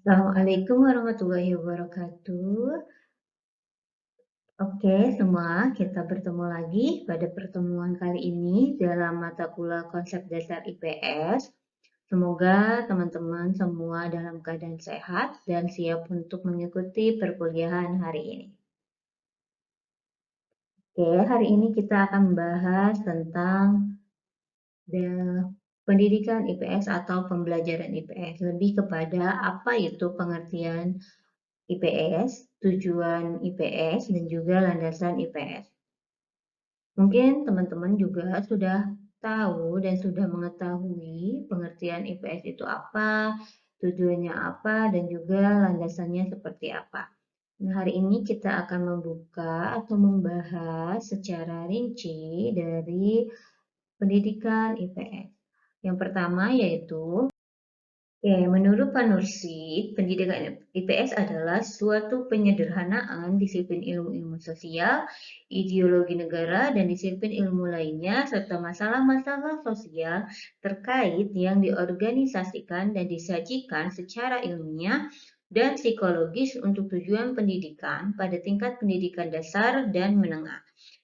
Assalamualaikum warahmatullahi wabarakatuh. Oke, semua kita bertemu lagi pada pertemuan kali ini dalam mata kuliah konsep dasar IPS. Semoga teman-teman semua dalam keadaan sehat dan siap untuk mengikuti perkuliahan hari ini. Oke, hari ini kita akan membahas tentang pendidikan IPS atau pembelajaran IPS. Lebih kepada apa itu pengertian IPS, tujuan IPS, dan juga landasan IPS. Mungkin teman-teman juga sudah tahu dan sudah mengetahui pengertian IPS itu apa, tujuannya apa, dan juga landasannya seperti apa. Nah, hari ini kita akan membuka atau membahas secara rinci dari pendidikan IPS. Yang pertama yaitu Oke, menurut Pak Nursid, pendidikan IPS adalah suatu penyederhanaan disiplin ilmu-ilmu sosial, ideologi negara, dan disiplin ilmu lainnya, serta masalah-masalah sosial terkait yang diorganisasikan dan disajikan secara ilmiah dan psikologis untuk tujuan pendidikan pada tingkat pendidikan dasar dan menengah.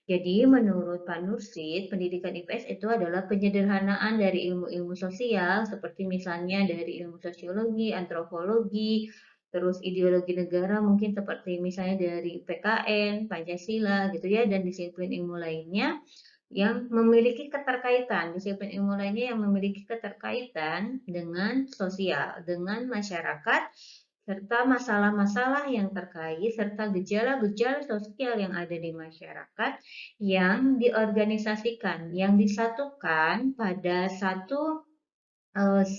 Jadi, menurut Pak Nursid, pendidikan IPS itu adalah penyederhanaan dari ilmu-ilmu sosial, seperti misalnya dari ilmu sosiologi, antropologi, terus ideologi negara, mungkin seperti misalnya dari PKN, Pancasila, gitu ya, dan disiplin ilmu lainnya yang memiliki keterkaitan, disiplin ilmu lainnya yang memiliki keterkaitan dengan sosial, dengan masyarakat, serta masalah-masalah yang terkait, serta gejala-gejala sosial yang ada di masyarakat yang diorganisasikan, yang disatukan pada satu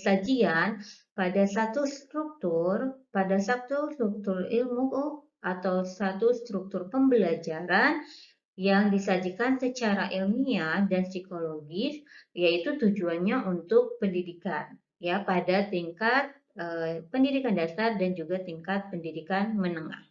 sajian, pada satu struktur ilmu atau satu struktur pembelajaran yang disajikan secara ilmiah dan psikologis, yaitu tujuannya untuk pendidikan, ya, pada tingkat pendidikan dasar dan juga tingkat pendidikan menengah.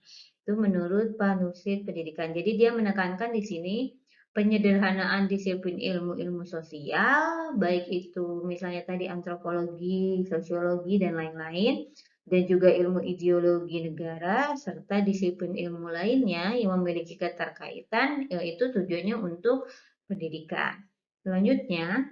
Itu menurut Pak Nursid pendidikan. Jadi dia menekankan di sini penyederhanaan disiplin ilmu-ilmu sosial, baik itu misalnya tadi antropologi, sosiologi, dan lain-lain, dan juga ilmu ideologi negara, serta disiplin ilmu lainnya yang memiliki keterkaitan, yaitu tujuannya untuk pendidikan. Selanjutnya,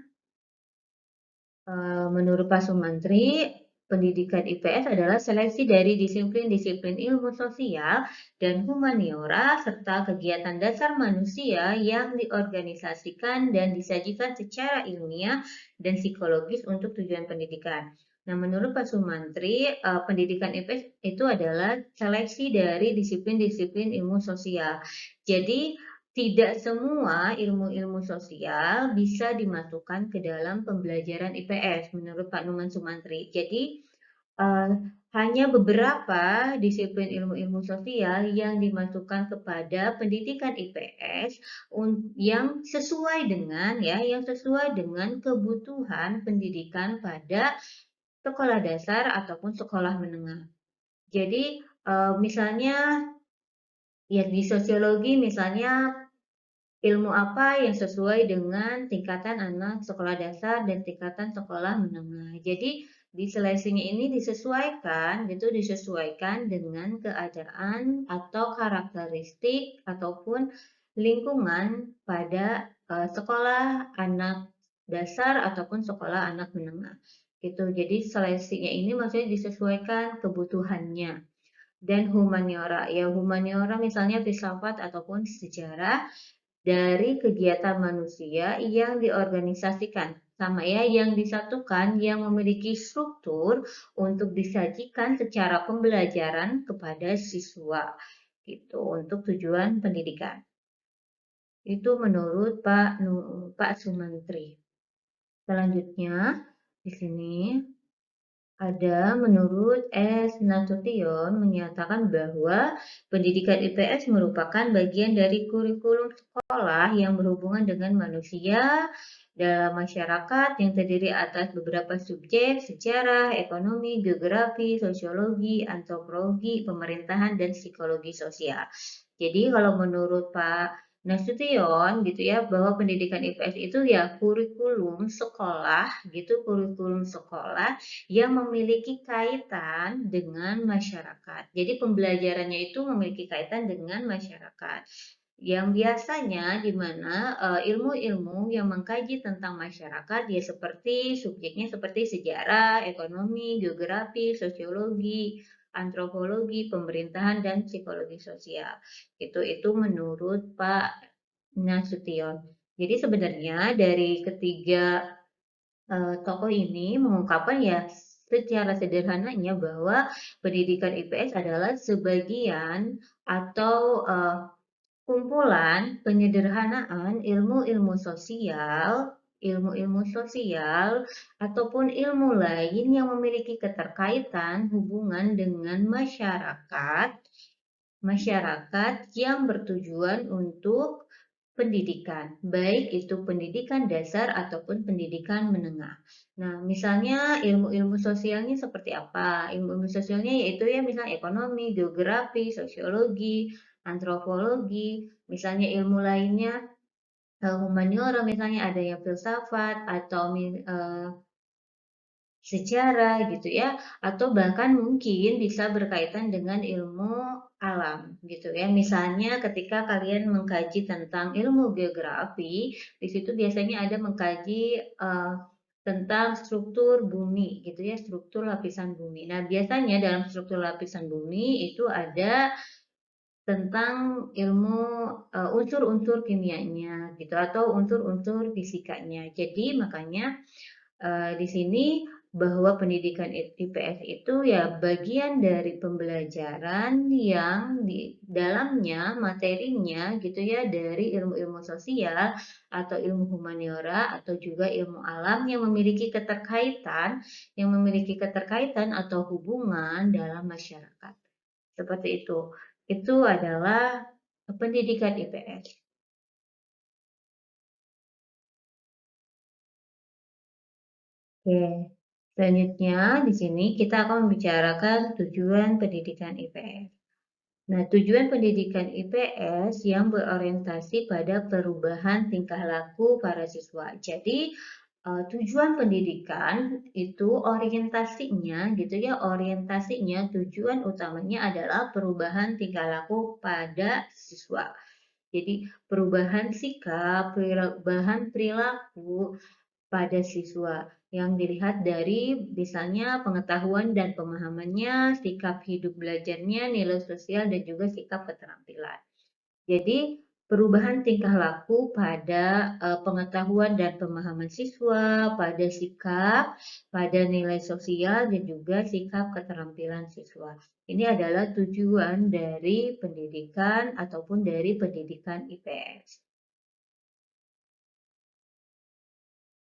menurut Pak Sumantri, pendidikan IPS adalah seleksi dari disiplin-disiplin ilmu sosial dan humaniora serta kegiatan dasar manusia yang diorganisasikan dan disajikan secara ilmiah dan psikologis untuk tujuan pendidikan. Nah, menurut Pak Sumantri, pendidikan IPS itu adalah seleksi dari disiplin-disiplin ilmu sosial. Jadi, tidak semua ilmu-ilmu sosial bisa dimasukkan ke dalam pembelajaran IPS menurut Pak Numan Sumantri. Jadi, eh, hanya beberapa disiplin ilmu-ilmu sosial yang dimasukkan kepada pendidikan IPS yang sesuai dengan kebutuhan pendidikan pada sekolah dasar ataupun sekolah menengah. Jadi, misalnya ya di sosiologi misalnya ilmu apa yang sesuai dengan tingkatan anak sekolah dasar dan tingkatan sekolah menengah. Jadi di seleksinya ini disesuaikan dengan keadaan atau karakteristik ataupun lingkungan pada sekolah anak dasar ataupun sekolah anak menengah. Gitu. Jadi seleksinya ini maksudnya disesuaikan kebutuhannya. Dan humaniora, ya humaniora misalnya filsafat ataupun sejarah dari kegiatan manusia yang diorganisasikan sama ya yang disatukan yang memiliki struktur untuk disajikan secara pembelajaran kepada siswa gitu untuk tujuan pendidikan. Itu menurut Pak Sumantri. Selanjutnya di sini ada menurut S. Nasution menyatakan bahwa pendidikan IPS merupakan bagian dari kurikulum sekolah yang berhubungan dengan manusia dalam masyarakat yang terdiri atas beberapa subjek, sejarah, ekonomi, geografi, sosiologi, antropologi, pemerintahan, dan psikologi sosial. Jadi kalau menurut Pak Nasution gitu ya, bahwa pendidikan IPS itu ya kurikulum sekolah gitu, kurikulum sekolah yang memiliki kaitan dengan masyarakat. Jadi pembelajarannya itu memiliki kaitan dengan masyarakat. Yang biasanya di mana ilmu-ilmu yang mengkaji tentang masyarakat ya seperti subjeknya seperti sejarah, ekonomi, geografi, sosiologi, antropologi, pemerintahan, dan psikologi sosial. Itu menurut Pak Nasution. Jadi sebenarnya dari ketiga tokoh ini mengungkapkan ya secara sederhananya bahwa pendidikan IPS adalah sebagian atau kumpulan penyederhanaan ilmu-ilmu sosial ataupun ilmu lain yang memiliki keterkaitan hubungan dengan masyarakat masyarakat yang bertujuan untuk pendidikan, baik itu pendidikan dasar ataupun pendidikan menengah. Nah, misalnya ilmu-ilmu sosialnya seperti apa? Ilmu-ilmu sosialnya yaitu ya misalnya ekonomi, geografi, sosiologi, antropologi, misalnya ilmu lainnya humaniora misalnya ada yang filsafat atau sejarah gitu ya, atau bahkan mungkin bisa berkaitan dengan ilmu alam gitu ya. Misalnya ketika kalian mengkaji tentang ilmu geografi, di situ biasanya ada mengkaji tentang struktur bumi gitu ya, struktur lapisan bumi. Nah, biasanya dalam struktur lapisan bumi itu ada tentang ilmu unsur-unsur kimianya gitu atau unsur-unsur fisikanya. Jadi makanya di sini bahwa pendidikan IPS itu ya bagian dari pembelajaran yang di dalamnya materinya gitu ya dari ilmu-ilmu sosial atau ilmu humaniora atau juga ilmu alam yang memiliki keterkaitan atau hubungan dalam masyarakat. Seperti itu. Itu adalah pendidikan IPS. Oke, selanjutnya di sini kita akan membicarakan tujuan pendidikan IPS. Nah, tujuan pendidikan IPS yang berorientasi pada perubahan tingkah laku para siswa. Jadi, tujuan pendidikan itu orientasinya gitu ya, orientasinya tujuan utamanya adalah perubahan tingkah laku pada siswa. Jadi, perubahan sikap, perubahan perilaku pada siswa yang dilihat dari misalnya pengetahuan dan pemahamannya, sikap hidup belajarnya, nilai sosial, dan juga sikap keterampilan. Jadi, perubahan tingkah laku pada pengetahuan dan pemahaman siswa, pada sikap, pada nilai sosial, dan juga sikap keterampilan siswa. Ini adalah tujuan dari pendidikan ataupun dari pendidikan IPS.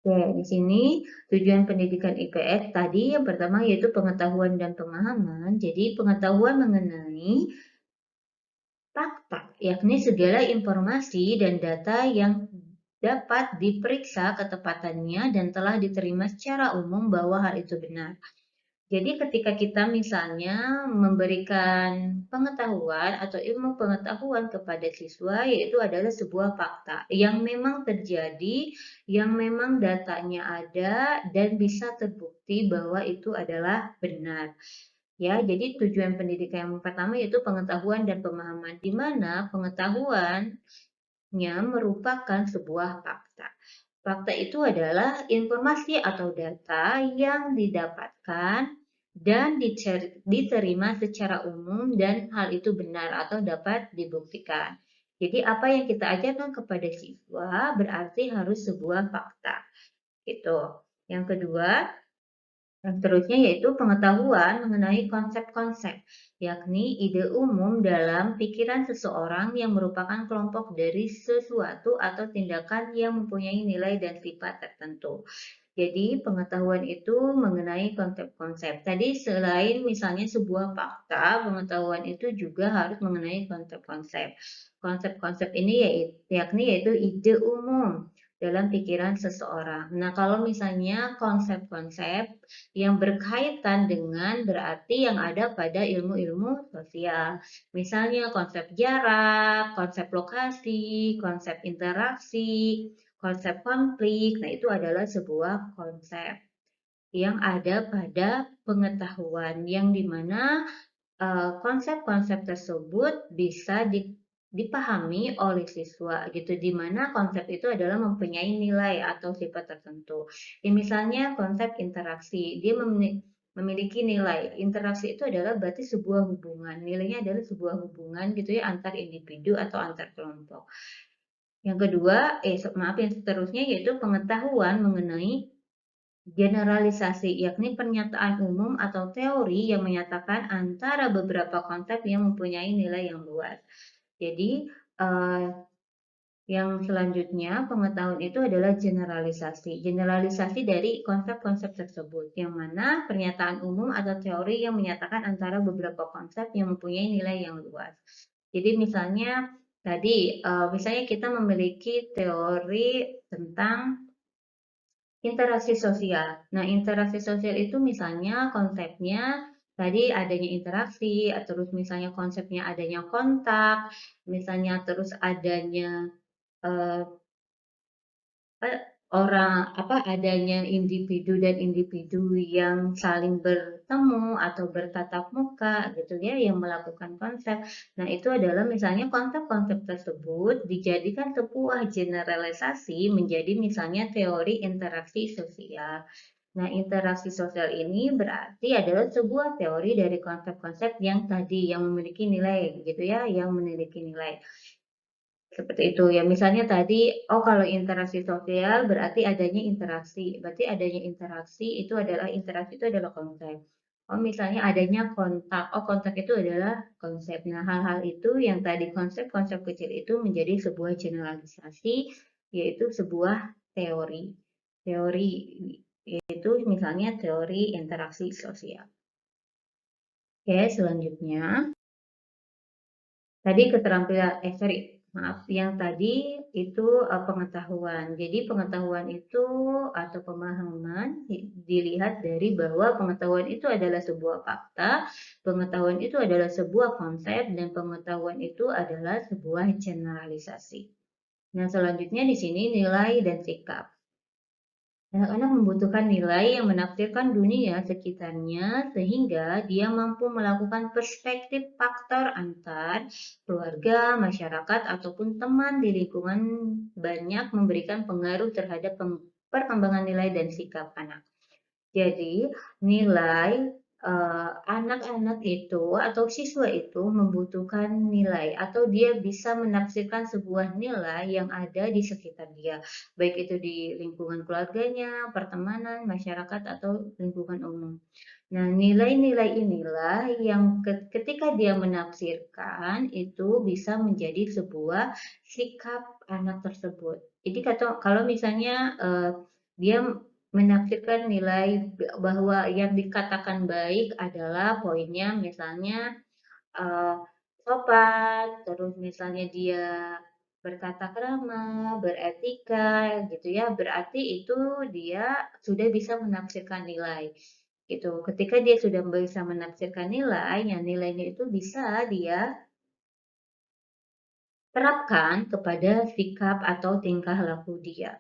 Oke, di sini tujuan pendidikan IPS tadi yang pertama yaitu pengetahuan dan pemahaman. Jadi pengetahuan mengenai fakta, yakni segala informasi dan data yang dapat diperiksa ketepatannya dan telah diterima secara umum bahwa hal itu benar. Jadi ketika kita misalnya memberikan pengetahuan atau ilmu pengetahuan kepada siswa, yaitu adalah sebuah fakta yang memang terjadi, yang memang datanya ada dan bisa terbukti bahwa itu adalah benar. Ya, jadi tujuan pendidikan yang pertama yaitu pengetahuan dan pemahaman, di mana pengetahuannya merupakan sebuah fakta. Fakta itu adalah informasi atau data yang didapatkan dan diterima secara umum dan hal itu benar atau dapat dibuktikan. Jadi apa yang kita ajarkan kepada siswa berarti harus sebuah fakta. Gitu. Yang kedua, yang seterusnya yaitu pengetahuan mengenai konsep-konsep, yakni ide umum dalam pikiran seseorang yang merupakan kelompok dari sesuatu atau tindakan yang mempunyai nilai dan sifat tertentu. Jadi pengetahuan itu mengenai konsep-konsep. Tadi selain misalnya sebuah fakta, pengetahuan itu juga harus mengenai konsep-konsep. Konsep-konsep ini yakni yaitu ide umum dalam pikiran seseorang. Nah, kalau misalnya konsep-konsep yang berkaitan dengan berarti yang ada pada ilmu-ilmu sosial. Misalnya konsep jarak, konsep lokasi, konsep interaksi, konsep konflik. Nah, itu adalah sebuah konsep yang ada pada pengetahuan yang dimana konsep-konsep tersebut bisa dipahami oleh siswa gitu, di mana konsep itu adalah mempunyai nilai atau sifat tertentu. Ya, misalnya konsep interaksi, dia memiliki nilai. Interaksi itu adalah berarti sebuah hubungan. Nilainya adalah sebuah hubungan gitu ya antar individu atau antar kelompok. Yang kedua, maaf yang seterusnya yaitu pengetahuan mengenai generalisasi, yakni pernyataan umum atau teori yang menyatakan antara beberapa konsep yang mempunyai nilai yang luas. Jadi, eh, yang selanjutnya, pengetahuan itu adalah generalisasi. Generalisasi dari konsep-konsep tersebut, yang mana pernyataan umum atau teori yang menyatakan antara beberapa konsep yang mempunyai nilai yang luas. Jadi misalnya tadi, misalnya kita memiliki teori tentang interaksi sosial. Nah, interaksi sosial itu misalnya konsepnya tadi adanya interaksi, terus misalnya konsepnya adanya kontak, misalnya terus adanya eh, adanya individu dan individu yang saling bertemu atau bertatap muka gitu ya yang melakukan konsep. Nah, itu adalah misalnya konsep-konsep tersebut dijadikan sebuah generalisasi menjadi misalnya teori interaksi sosial. Nah, interaksi sosial ini berarti adalah sebuah teori dari konsep-konsep yang tadi yang memiliki nilai gitu ya, yang memiliki nilai. Seperti itu ya. Misalnya tadi, oh kalau interaksi sosial berarti adanya interaksi. Berarti adanya interaksi itu adalah konsep. Oh misalnya adanya kontak. Oh kontak itu adalah konsep. Nah hal-hal itu yang tadi konsep-konsep kecil itu menjadi sebuah generalisasi, yaitu sebuah teori. Teori itu misalnya teori interaksi sosial. Oke, selanjutnya. Tadi keterampilan, sorry, maaf, yang tadi itu pengetahuan. Jadi pengetahuan itu atau pemahaman dilihat dari bahwa pengetahuan itu adalah sebuah fakta, pengetahuan itu adalah sebuah konsep, dan pengetahuan itu adalah sebuah generalisasi. Nah, selanjutnya di sini nilai dan sikap. Anak-anak membutuhkan nilai yang menafsirkan dunia sekitarnya sehingga dia mampu melakukan perspektif faktor antar keluarga, masyarakat, ataupun teman di lingkungan banyak memberikan pengaruh terhadap perkembangan nilai dan sikap anak. Jadi, nilai anak-anak itu atau siswa itu membutuhkan nilai atau dia bisa menafsirkan sebuah nilai yang ada di sekitar dia, baik itu di lingkungan keluarganya, pertemanan, masyarakat, atau lingkungan umum. Nah, nilai-nilai inilah yang ketika dia menafsirkan itu bisa menjadi sebuah sikap anak tersebut. Jadi kalau misalnya dia menafsirkan nilai bahwa yang dikatakan baik adalah poinnya misalnya uh, sopan, terus misalnya dia bertata krama, beretika, gitu ya. Berarti itu dia sudah bisa menafsirkan nilai. Gitu. Ketika dia sudah bisa menafsirkan nilai, ya nilainya itu bisa dia terapkan kepada sikap atau tingkah laku dia.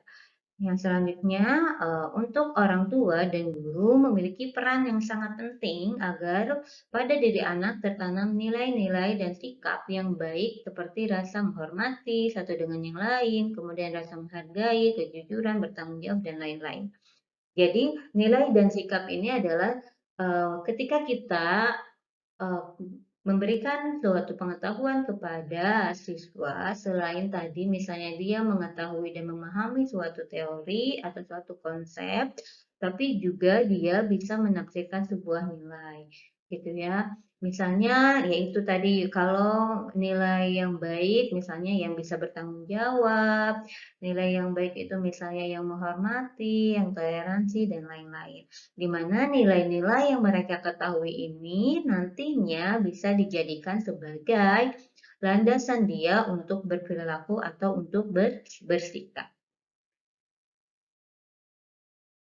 Yang selanjutnya, untuk orang tua dan guru memiliki peran yang sangat penting agar pada diri anak tertanam nilai-nilai dan sikap yang baik seperti rasa menghormati satu dengan yang lain, kemudian rasa menghargai, kejujuran, bertanggung jawab, dan lain-lain. Jadi, nilai dan sikap ini adalah ketika kita eh, memberikan suatu pengetahuan kepada siswa selain tadi misalnya dia mengetahui dan memahami suatu teori atau suatu konsep, tapi juga dia bisa menafsirkan sebuah nilai, gitu ya. Misalnya, yaitu tadi kalau nilai yang baik, misalnya yang bisa bertanggung jawab, nilai yang baik itu misalnya yang menghormati, yang toleransi, dan lain-lain. Di mana nilai-nilai yang mereka ketahui ini nantinya bisa dijadikan sebagai landasan dia untuk berperilaku atau untuk bersikap.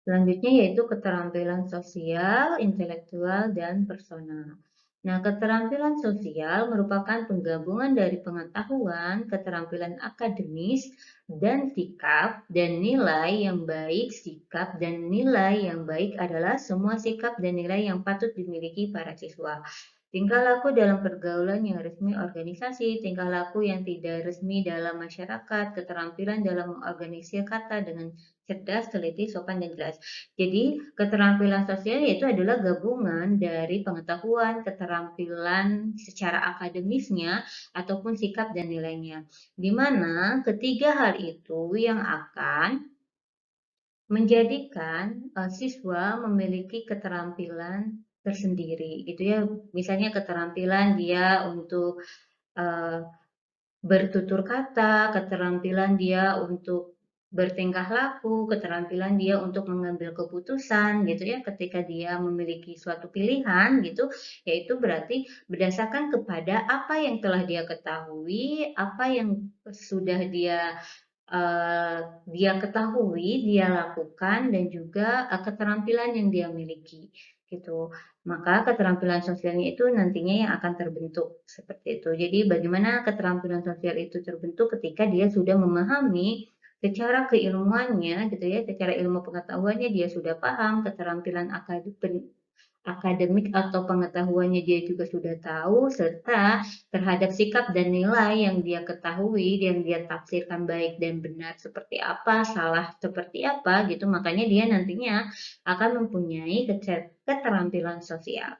Selanjutnya yaitu keterampilan sosial, intelektual, dan personal. Nah, keterampilan sosial merupakan penggabungan dari pengetahuan, keterampilan akademis, dan sikap dan nilai yang baik. Sikap dan nilai yang baik adalah semua sikap dan nilai yang patut dimiliki para siswa. Tingkah laku dalam pergaulan yang resmi organisasi, tingkah laku yang tidak resmi dalam masyarakat, keterampilan dalam mengorganisir kata dengan cerdas, teliti, sopan, dan jelas. Jadi, keterampilan sosial itu adalah gabungan dari pengetahuan, keterampilan secara akademisnya, ataupun sikap dan nilainya. Di mana ketiga hal itu yang akan menjadikan siswa memiliki keterampilan tersendiri, gitu ya. Misalnya keterampilan dia untuk uh, bertutur kata, keterampilan dia untuk bertingkah laku, keterampilan dia untuk mengambil keputusan gitu ya ketika dia memiliki suatu pilihan gitu, yaitu berarti berdasarkan kepada apa yang telah dia ketahui, apa yang sudah dia ketahui, dia lakukan dan juga keterampilan yang dia miliki gitu. Maka keterampilan sosialnya itu nantinya yang akan terbentuk seperti itu. Jadi bagaimana keterampilan sosial itu terbentuk ketika dia sudah memahami secara keilmuannya gitu ya, secara ilmu pengetahuannya dia sudah paham, keterampilan akademik atau pengetahuannya dia juga sudah tahu, serta terhadap sikap dan nilai yang dia ketahui, yang dia tafsirkan baik dan benar seperti apa, salah seperti apa gitu, makanya dia nantinya akan mempunyai keterampilan sosial.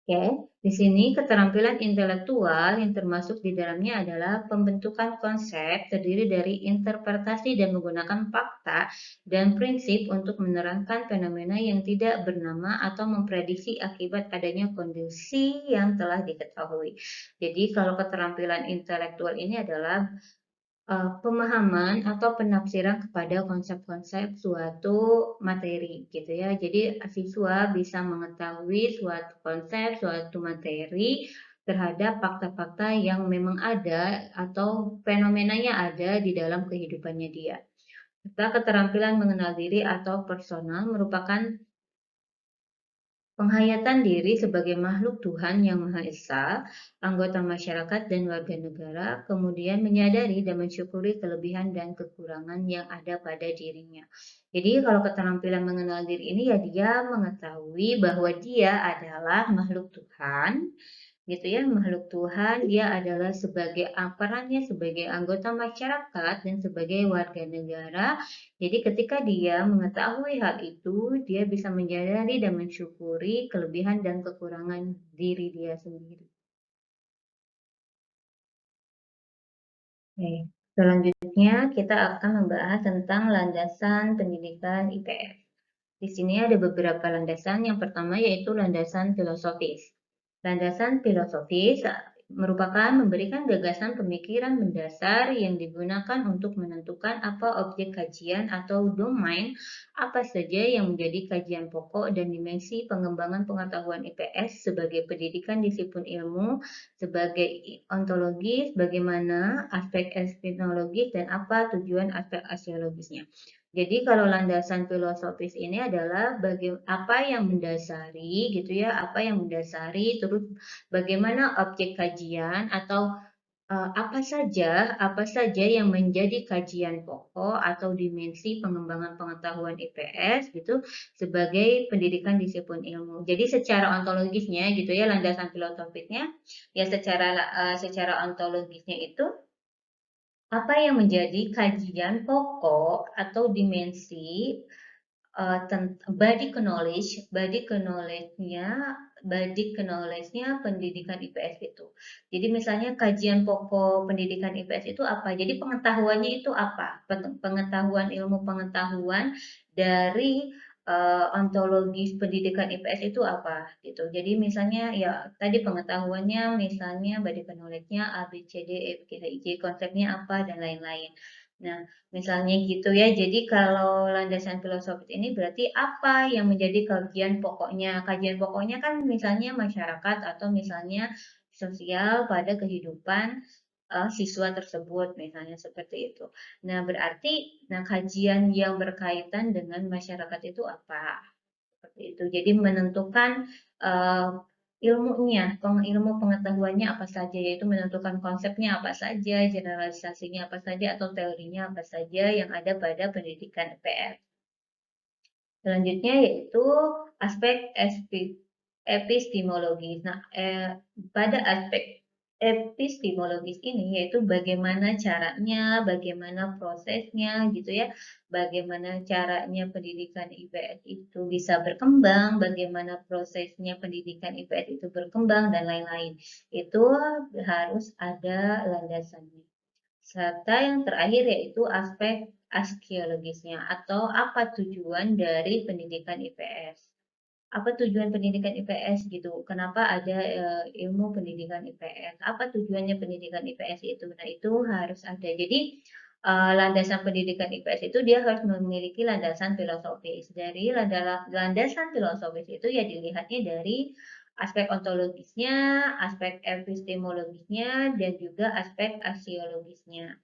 Oke, di sini keterampilan intelektual yang termasuk di dalamnya adalah pembentukan konsep terdiri dari interpretasi dan menggunakan fakta dan prinsip untuk menerangkan fenomena yang tidak bernama atau memprediksi akibat adanya kondisi yang telah diketahui. Jadi kalau keterampilan intelektual ini adalah pemahaman atau penafsiran kepada konsep-konsep suatu materi gitu ya. Jadi siswa bisa mengetahui suatu konsep, suatu materi terhadap fakta-fakta yang memang ada atau fenomenanya ada di dalam kehidupannya dia. Serta keterampilan mengenal diri atau personal merupakan penghayatan diri sebagai makhluk Tuhan yang Maha Esa, anggota masyarakat dan warga negara, kemudian menyadari dan mensyukuri kelebihan dan kekurangan yang ada pada dirinya. Jadi kalau keterampilan mengenal diri ini ya dia mengetahui bahwa dia adalah makhluk Tuhan gitu ya, makhluk Tuhan, dia adalah sebagai perannya sebagai anggota masyarakat dan sebagai warga negara. Jadi ketika dia mengetahui hal itu, dia bisa menyadari dan mensyukuri kelebihan dan kekurangan diri dia sendiri. Oke, selanjutnya kita akan membahas tentang landasan pendidikan IPS. Di sini ada beberapa landasan. Yang pertama yaitu landasan filosofis. Landasan filosofis merupakan memberikan gagasan pemikiran mendasar yang digunakan untuk menentukan apa objek kajian atau domain apa saja yang menjadi kajian pokok dan dimensi pengembangan pengetahuan IPS sebagai pendidikan disiplin ilmu, sebagai ontologis, bagaimana aspek epistemologis, dan apa tujuan aspek aksiologisnya. Jadi kalau landasan filosofis ini adalah apa yang mendasari gitu ya, apa yang mendasari terus bagaimana objek kajian atau apa saja yang menjadi kajian pokok atau dimensi pengembangan pengetahuan IPS gitu sebagai pendidikan disiplin ilmu. Jadi secara ontologisnya gitu ya landasan filosofisnya ya secara ontologisnya itu apa yang menjadi kajian pokok atau dimensi basic knowledge-nya pendidikan IPS itu. Jadi misalnya kajian pokok pendidikan IPS itu apa? Jadi pengetahuannya itu apa? Pengetahuan ilmu pengetahuan dari ontologis pendidikan IPS itu apa gitu. Jadi misalnya ya tadi pengetahuannya misalnya basic knowledge-nya A, B, C, D, E, F, G, H, I, J, konsepnya apa dan lain-lain. Nah, misalnya gitu ya. Jadi kalau landasan filosofis ini berarti apa yang menjadi kajian pokoknya? Kajian pokoknya kan misalnya masyarakat atau misalnya sosial pada kehidupan siswa tersebut, misalnya seperti itu. Nah, berarti kajian yang berkaitan dengan masyarakat itu apa? Seperti itu. Jadi menentukan ilmunya, ilmu pengetahuannya apa saja, yaitu menentukan konsepnya apa saja, generalisasinya apa saja, atau teorinya apa saja yang ada pada pendidikan IPS. Selanjutnya yaitu aspek epistemologis. Nah, pada aspek epistemologis ini yaitu bagaimana caranya, bagaimana prosesnya gitu ya, bagaimana caranya pendidikan IPS itu bisa berkembang, bagaimana prosesnya pendidikan IPS itu berkembang dan lain-lain. Itu harus ada landasannya. Serta yang terakhir yaitu aspek arkeologisnya atau apa tujuan dari pendidikan IPS. Apa tujuan pendidikan IPS gitu? Kenapa ada ilmu pendidikan IPS? Apa tujuannya pendidikan IPS itu? Nah, itu harus ada. Jadi landasan pendidikan IPS itu dia harus memiliki landasan filosofis. Dari landasan filosofis itu ya dilihatnya dari aspek ontologisnya, aspek epistemologisnya, dan juga aspek aksiologisnya.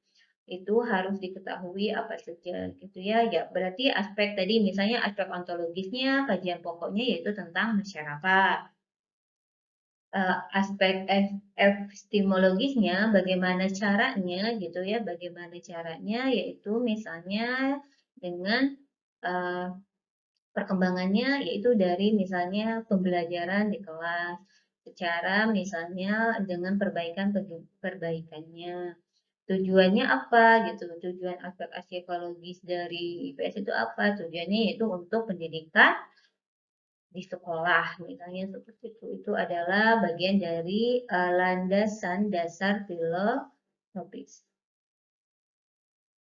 Itu harus diketahui apa saja gitu ya. Ya, berarti aspek tadi misalnya aspek ontologisnya, kajian pokoknya yaitu tentang masyarakat. Aspek epistemologisnya bagaimana caranya gitu ya, bagaimana caranya yaitu misalnya dengan uh, perkembangannya yaitu dari misalnya pembelajaran di kelas secara misalnya dengan perbaikannya. Tujuannya apa gitu, tujuan aspek psikologis dari IPS itu apa? Tujuannya yaitu untuk pendidikan di sekolah, misalnya seperti itu. Itu adalah bagian dari landasan dasar filosofis.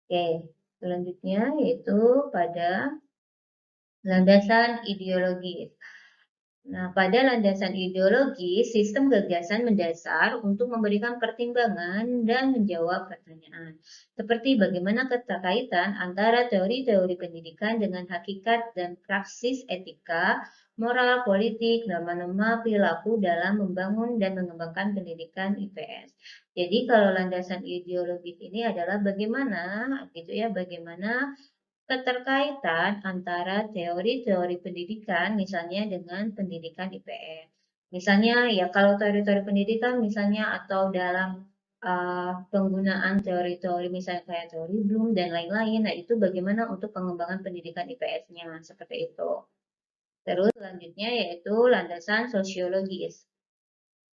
Oke, selanjutnya yaitu pada landasan ideologis. Nah, pada landasan ideologi, sistem gagasan mendasar untuk memberikan pertimbangan dan menjawab pertanyaan. Seperti bagaimana keterkaitan antara teori-teori pendidikan dengan hakikat dan praksis etika, moral, politik, norma-norma perilaku dalam membangun dan mengembangkan pendidikan IPS. Jadi kalau landasan ideologis ini adalah bagaimana gitu ya, bagaimana keterkaitan antara teori-teori pendidikan misalnya dengan pendidikan IPS. Misalnya ya kalau teori-teori pendidikan misalnya atau dalam penggunaan teori-teori misalnya kayak teori Bloom dan lain-lain, nah itu bagaimana untuk pengembangan pendidikan IPS-nya seperti itu. Terus selanjutnya yaitu landasan sosiologis.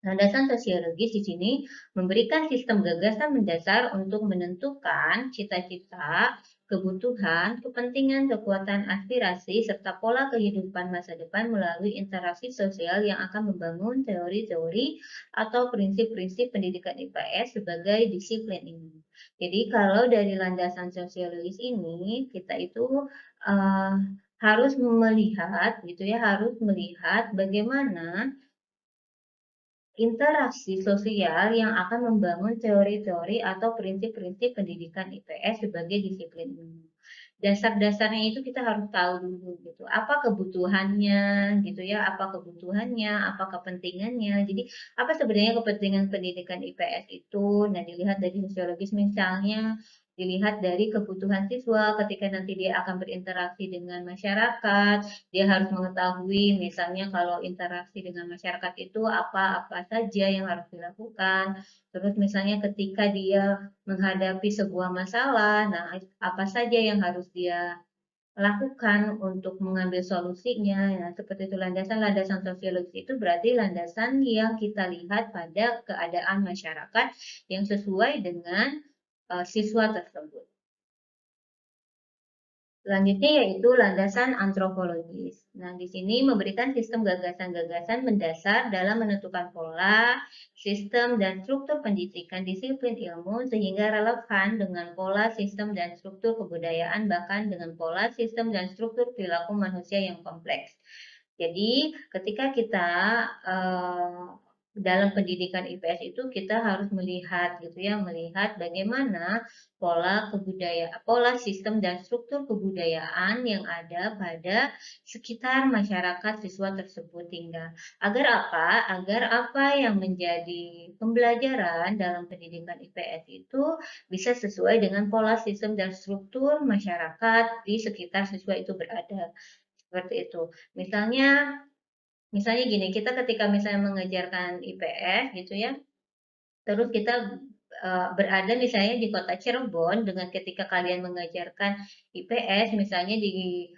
Landasan sosiologis di sini memberikan sistem gagasan mendasar untuk menentukan cita-cita, kebutuhan, kepentingan, kekuatan aspirasi, serta pola kehidupan masa depan melalui interaksi sosial yang akan membangun teori-teori atau prinsip-prinsip pendidikan IPS sebagai disiplin ini. Jadi kalau dari landasan sosiologis ini kita itu uh, harus melihat gitu ya, harus melihat bagaimana interaksi sosial yang akan membangun teori-teori atau prinsip-prinsip pendidikan IPS sebagai disiplin ilmu. Dasar-dasarnya itu kita harus tahu dulu gitu. Apa kebutuhannya gitu ya, apa kebutuhannya, apa kepentingannya. Jadi apa sebenarnya kepentingan pendidikan IPS itu? Nah, dilihat dari sosiologis misalnya dilihat dari kebutuhan siswa ketika nanti dia akan berinteraksi dengan masyarakat, dia harus mengetahui misalnya kalau interaksi dengan masyarakat itu apa-apa saja yang harus dilakukan. Terus misalnya ketika dia menghadapi sebuah masalah, nah apa saja yang harus dia lakukan untuk mengambil solusinya. Nah, seperti itu landasan-landasan sosiologis itu berarti landasan yang kita lihat pada keadaan masyarakat yang sesuai dengan siswa tersebut. Selanjutnya yaitu landasan antropologis. Nah, di sini memberikan sistem gagasan-gagasan mendasar dalam menentukan pola, sistem, dan struktur pendidikan disiplin ilmu sehingga relevan dengan pola, sistem, dan struktur kebudayaan, bahkan dengan pola, sistem, dan struktur perilaku manusia yang kompleks. Jadi, ketika kita dalam pendidikan IPS itu kita harus melihat gitu ya, melihat bagaimana pola sistem dan struktur kebudayaan yang ada pada sekitar masyarakat siswa tersebut tinggal. Agar apa? Agar apa yang menjadi pembelajaran dalam pendidikan IPS itu bisa sesuai dengan pola sistem dan struktur masyarakat di sekitar siswa itu berada. Seperti itu. Misalnya gini, kita ketika misalnya mengajarkan IPS gitu ya, terus kita, berada misalnya di kota Cirebon dengan ketika kalian mengajarkan IPS misalnya di,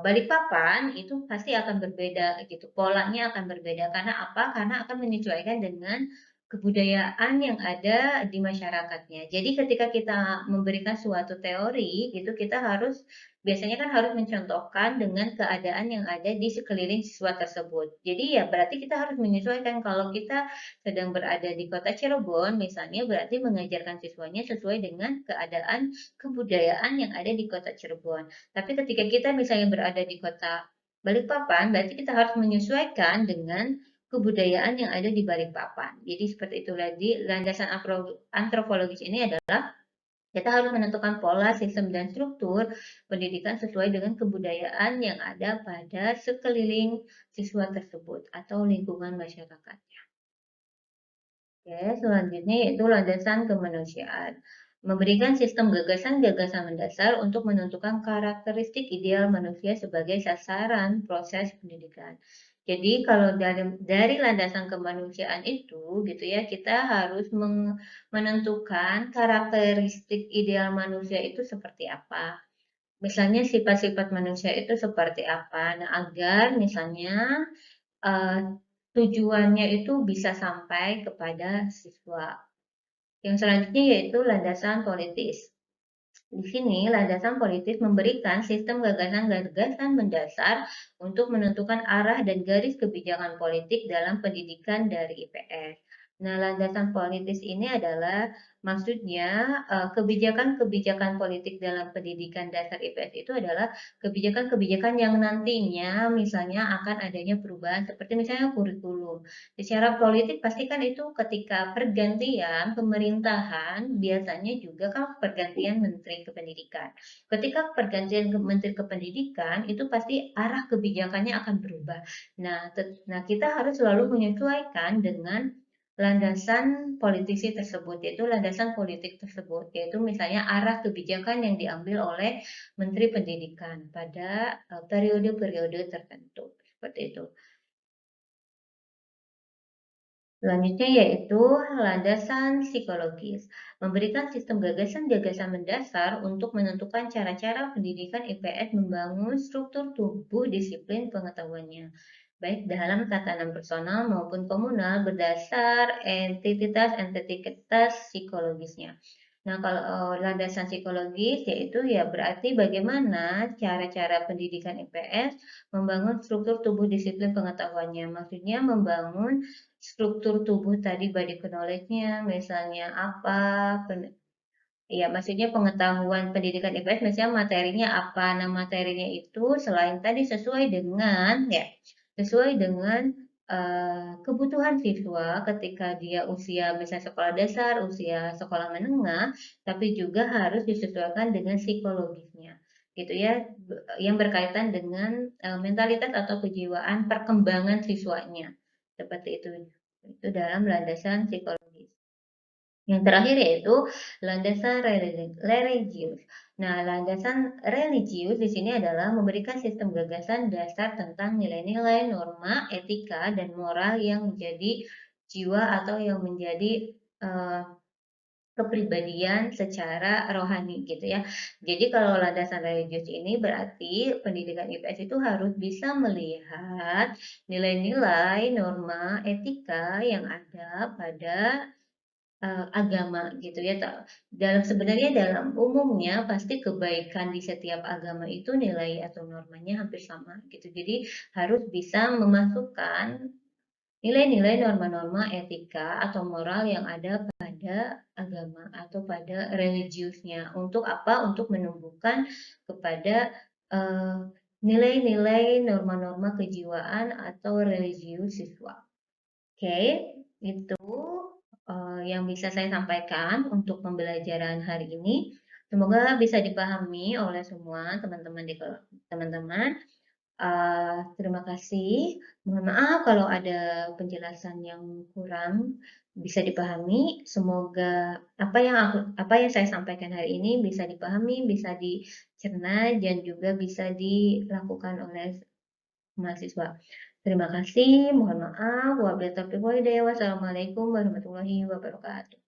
Balikpapan, itu pasti akan berbeda gitu, polanya akan berbeda. Karena apa? Karena akan menyesuaikan dengan kebudayaan yang ada di masyarakatnya. Jadi ketika kita memberikan suatu teori gitu, kita harus biasanya kan harus mencontohkan dengan keadaan yang ada di sekeliling siswa tersebut. Jadi ya berarti kita harus menyesuaikan kalau kita sedang berada di kota Cirebon misalnya, berarti mengajarkan siswanya sesuai dengan keadaan kebudayaan yang ada di kota Cirebon. Tapi ketika kita misalnya berada di kota Balikpapan, berarti kita harus menyesuaikan dengan kebudayaan yang ada di Balikpapan. Jadi seperti itu lagi, landasan antropologis ini adalah kita harus menentukan pola, sistem, dan struktur pendidikan sesuai dengan kebudayaan yang ada pada sekeliling siswa tersebut atau lingkungan masyarakat. Oke, selanjutnya yaitu landasan kemanusiaan. Memberikan sistem gagasan-gagasan mendasar untuk menentukan karakteristik ideal manusia sebagai sasaran proses pendidikan. Jadi kalau dari landasan kemanusiaan itu gitu ya, kita harus menentukan karakteristik ideal manusia itu seperti apa. Misalnya sifat-sifat manusia itu seperti apa. Nah, agar misalnya Eee, tujuannya itu bisa sampai kepada siswa. Yang selanjutnya yaitu landasan politis. Di sini, landasan politis memberikan sistem gagasan-gagasan mendasar untuk menentukan arah dan garis kebijakan politik dalam pendidikan dari IPS. Nah, landasan politis ini adalah maksudnya kebijakan-kebijakan politik dalam pendidikan dasar IPS itu adalah kebijakan-kebijakan yang nantinya misalnya akan adanya perubahan seperti misalnya kurikulum. Secara politik pasti kan itu ketika pergantian pemerintahan biasanya juga kan pergantian menteri kependidikan. Ketika pergantian menteri kependidikan itu pasti arah kebijakannya akan berubah. Nah, kita harus selalu menyesuaikan dengan landasan politisi tersebut, yaitu landasan politik tersebut, yaitu misalnya arah kebijakan yang diambil oleh Menteri Pendidikan pada periode-periode tertentu. Seperti itu. Selanjutnya yaitu landasan psikologis, memberikan sistem gagasan-gagasan mendasar untuk menentukan cara-cara pendidikan IPS membangun struktur tubuh disiplin pengetahuannya, baik dalam tatanan personal maupun komunal berdasar entitas-entitas psikologisnya. Nah, kalau landasan psikologis yaitu ya berarti bagaimana cara-cara pendidikan IPS membangun struktur tubuh disiplin pengetahuannya. Maksudnya membangun struktur tubuh tadi body knowledge-nya, misalnya apa, ya maksudnya pengetahuan pendidikan IPS, misalnya materinya apa. Nah, materinya itu selain tadi sesuai dengan kebutuhan siswa ketika dia usia misalnya sekolah dasar, usia sekolah menengah, tapi juga harus disesuaikan dengan psikologisnya, gitu ya, yang berkaitan dengan mentalitas atau kejiwaan perkembangan siswanya, seperti itu. Itu dalam landasan psikologis. Yang terakhir yaitu landasan religius. Nah, landasan religius di sini adalah memberikan sistem gagasan dasar tentang nilai-nilai, norma, etika, dan moral yang menjadi jiwa atau yang menjadi eh, kepribadian secara rohani gitu ya. Jadi kalau landasan religius ini berarti pendidikan IPS itu harus bisa melihat nilai-nilai, norma, etika yang ada pada agama gitu ya. Sebenarnya dalam umumnya pasti kebaikan di setiap agama itu nilai atau normanya hampir sama gitu. Jadi harus bisa memasukkan nilai-nilai, norma-norma etika atau moral yang ada pada agama atau pada religiusnya. Untuk apa? Untuk menumbuhkan kepada eh, nilai-nilai, norma-norma kejiwaan atau religius siswa. Oke, itu yang bisa saya sampaikan untuk pembelajaran hari ini. Semoga bisa dipahami oleh semua teman-teman teman-teman. Terima kasih. Mohon maaf kalau ada penjelasan yang kurang bisa dipahami. Semoga apa yang saya sampaikan hari ini bisa dipahami, bisa dicerna dan juga bisa dilakukan oleh mahasiswa. Terima kasih, mohon maaf. Wabillahi taufiq wal hidayah. Wassalamualaikum warahmatullahi wabarakatuh.